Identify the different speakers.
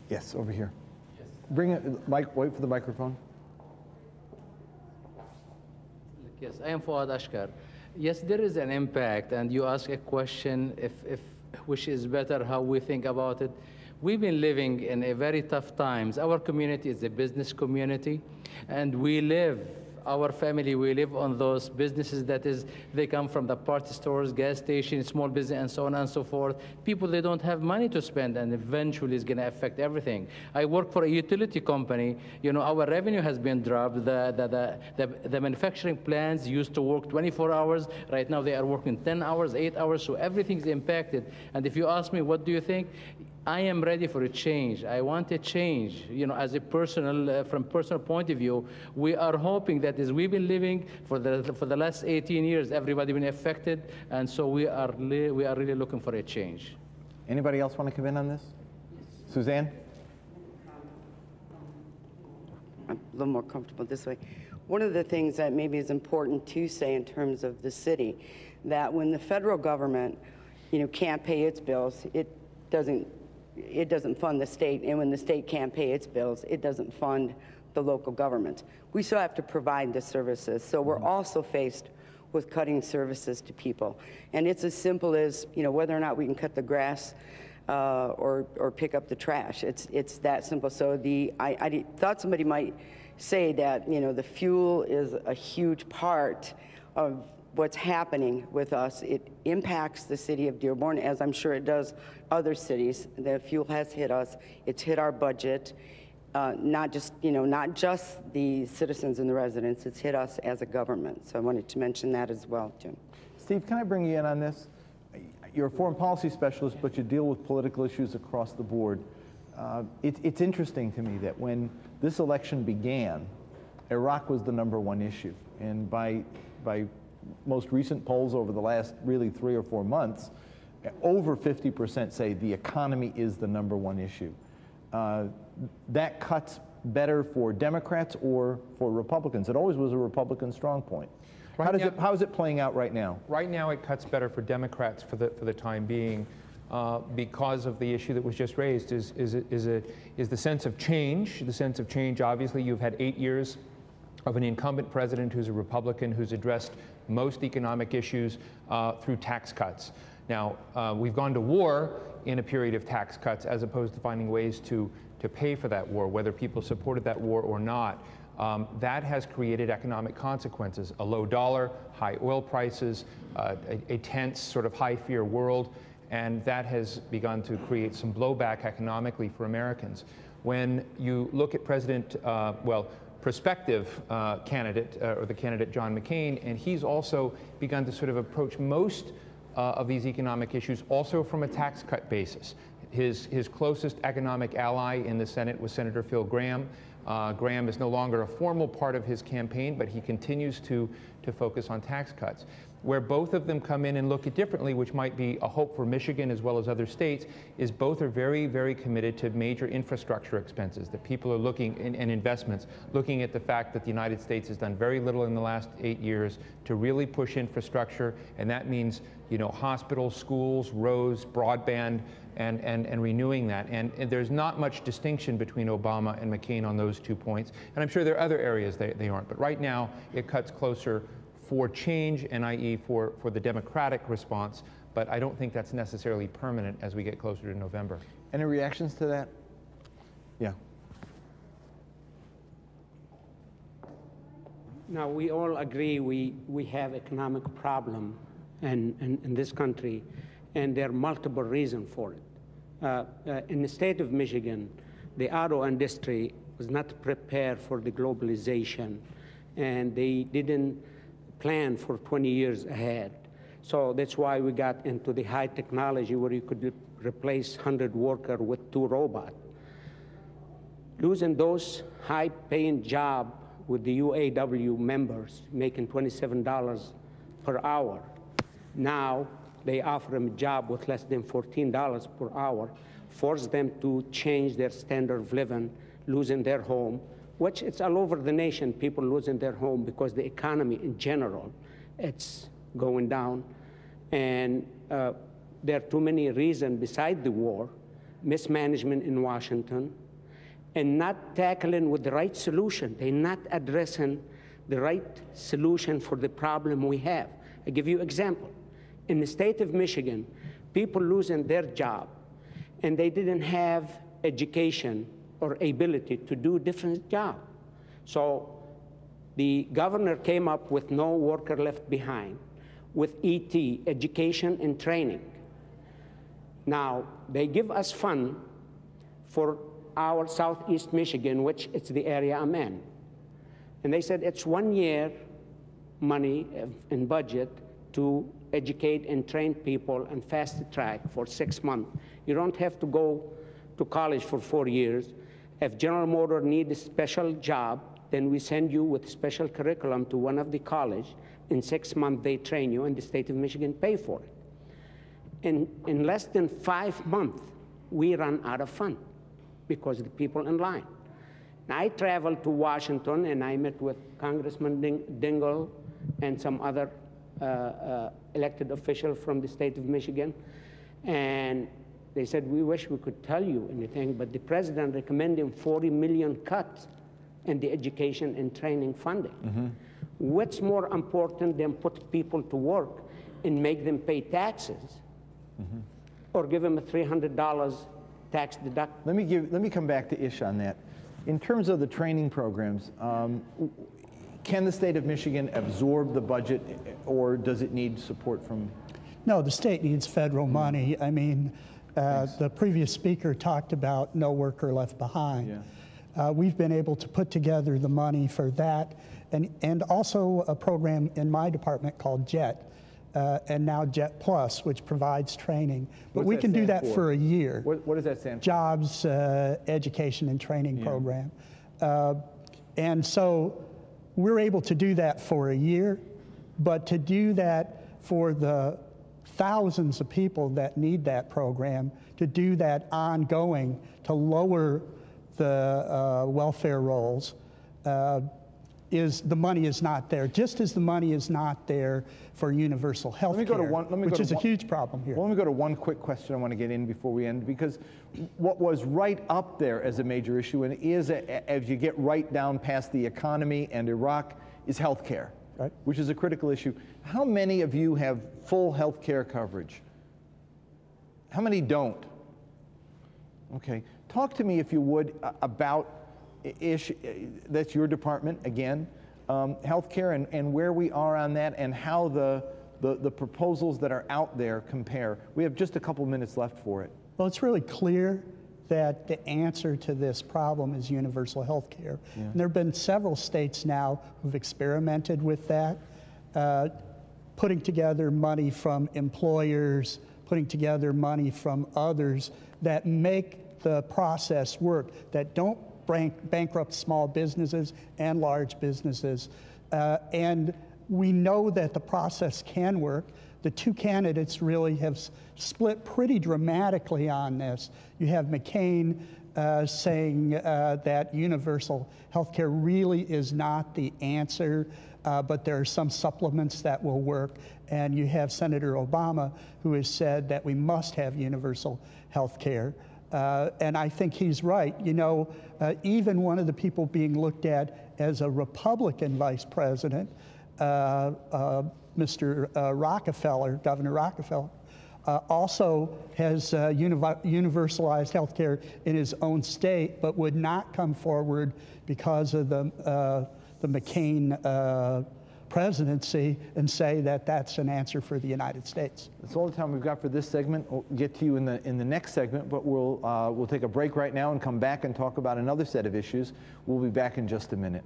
Speaker 1: Yes, over here. Yes. Bring it, Mike, wait for the microphone.
Speaker 2: Yes, I am Fuad Ashkar. Yes, there is an impact, and you ask a question which is better how we think about it. We've been living in a very tough times. Our community is a business community, and our family, we live on those businesses they come from the party stores, gas stations, small business, and so on and so forth. People, they don't have money to spend, and eventually it's going to affect everything. I work for a utility company. You know, our revenue has been dropped. The manufacturing plants used to work 24 hours. Right now they are working 10 hours, 8 hours, so everything's impacted. And if you ask me, what do you think? I am ready for a change. I want a change. You know, as a from personal point of view, we are hoping that as we've been living for the last 18 years, everybody been affected, and so we are really looking for a change.
Speaker 1: Anybody else want to come in on this? Yes. Suzanne?
Speaker 3: I'm a little more comfortable this way. One of the things that maybe is important to say in terms of the city, that when the federal government, you know, can't pay its bills, it doesn't fund the state, and when the state can't pay its bills, it doesn't fund the local government. We still have to provide the services, so we're also faced with cutting services to people. And it's as simple as, you know, whether or not we can cut the grass or pick up the trash. It's that simple. So I thought somebody might say that, you know, the fuel is a huge part of what's happening with us. It impacts the city of Dearborn, as I'm sure it does other cities. The fuel has hit us. It's hit our budget. Not just the citizens and the residents. It's hit us as a government. So I wanted to mention that as well, Jim.
Speaker 1: Steve, can I bring you in on this? You're a foreign policy specialist, but you deal with political issues across the board. It's interesting to me that when this election began, Iraq was the #1 issue, and by most recent polls over the last really 3 or 4 months, over 50% say the economy is the #1 issue. That cuts better for Democrats or for Republicans. It always was a Republican strong point. How is it playing out right now?
Speaker 4: Right now it cuts better for Democrats for the time being, because of the issue that was just raised, is the sense of change. The sense of change, obviously, you've had 8 years of an incumbent president who's a Republican, who's addressed most economic issues through tax cuts. Now, we've gone to war in a period of tax cuts as opposed to finding ways to pay for that war, whether people supported that war or not. That has created economic consequences: a low dollar, high oil prices, a tense sort of high-fear world, and that has begun to create some blowback economically for Americans. When you look at prospective candidate, or the candidate John McCain, and he's also begun to sort of approach most of these economic issues also from a tax cut basis. His closest economic ally in the Senate was Senator Phil Gramm. Graham is no longer a formal part of his campaign, but he continues to focus on tax cuts. Where both of them come in and look at differently, which might be a hope for Michigan as well as other states, is both are very, very committed to major infrastructure expenses, that people are looking, and investments, looking at the fact that the United States has done very little in the last 8 years to really push infrastructure, and that means, you know, hospitals, schools, roads, broadband, and renewing that. And there's not much distinction between Obama and McCain on those 2 points. And I'm sure there are other areas they aren't. But right now, it cuts closer for change, and i.e. for the Democratic response. But I don't think that's necessarily permanent as we get closer to November.
Speaker 1: Any reactions to that? Yeah.
Speaker 5: Now, we all agree we have economic problem in this country, and there are multiple reasons for it. In the state of Michigan, the auto industry was not prepared for the globalization, and they didn't plan for 20 years ahead. So that's why we got into the high technology where you could replace 100 workers with 2 robots. Losing those high-paying jobs with the UAW members making $27 per hour. Now they offer them a job with less than $14 per hour, force them to change their standard of living, losing their home, which it's all over the nation, people losing their home because the economy in general, it's going down. And there are too many reasons beside the war mismanagement in Washington and not tackling with the right solution. They're not addressing the right solution for the problem we have. I give you an example. In the state of Michigan, people losing their job, and they didn't have education or ability to do different job. So the governor came up with No Worker Left Behind, with ET, education and training. Now, they give us fund for our Southeast Michigan, which it's the area I'm in. And they said it's 1 year money in budget to educate and train people and fast track for 6 months. You don't have to go to college for 4 years. If General Motors needs a special job, then we send you with special curriculum to one of the college. In 6 months, they train you, and the state of Michigan pay for it. In less than 5 months, we run out of funds because of the people in line. Now, I traveled to Washington, and I met with Congressman Dingell and some other elected officials from the state of Michigan, and they said, we wish we could tell you anything, but the president recommended 40 million cuts in the education and training funding. Mm-hmm. What's more important than put people to work and make them pay taxes, mm-hmm. or give them a $300 tax deduction?
Speaker 1: Let me come back to Ish on that. In terms of the training programs, can the state of Michigan absorb the budget, or does it need support from?
Speaker 6: No, the state needs federal money. I mean, the previous speaker talked about No Worker Left Behind. Yeah. We've been able to put together the money for that, and also a program in my department called JET, and now JET Plus, which provides training. But we can do that for a year.
Speaker 1: What does that stand for?
Speaker 6: Jobs, Education and Training Program. And so we're able to do that for a year, but to do that for the thousands of people that need that program, to do that ongoing, to lower the welfare rolls, the money is not there, just as the money is not there for universal health care, which is a huge problem here.
Speaker 1: Well, let me go to one quick question I want to get in before we end, because what was right up there as a major issue, and is, as you get right down past the economy and Iraq, is health care, right, which is a critical issue. How many of you have full health care coverage? How many don't? Okay. Talk to me, if you would, about Ish, that's your department, again, healthcare, and where we are on that, and how the proposals that are out there compare. We have just a couple minutes left for it.
Speaker 6: Well, it's really clear that the answer to this problem is universal health care. Yeah. And there have been several states now who've experimented with that, putting together money from employers, putting together money from others that make the process work, that don't bankrupt small businesses and large businesses. And we know that the process can work. The two candidates really have split pretty dramatically on this. You have McCain saying that universal health care really is not the answer, but there are some supplements that will work. And you have Senator Obama, who has said that we must have universal health care. And I think he's right. You know, even one of the people being looked at as a Republican vice president, Mr. Rockefeller, Governor Rockefeller, also has universalized health care in his own state, but would not come forward because of the McCain presidency and say that that's an answer for the United States.
Speaker 1: That's all the time we've got for this segment. We'll get to you in the next segment, but we'll take a break right now and come back and talk about another set of issues. We'll be back in just a minute.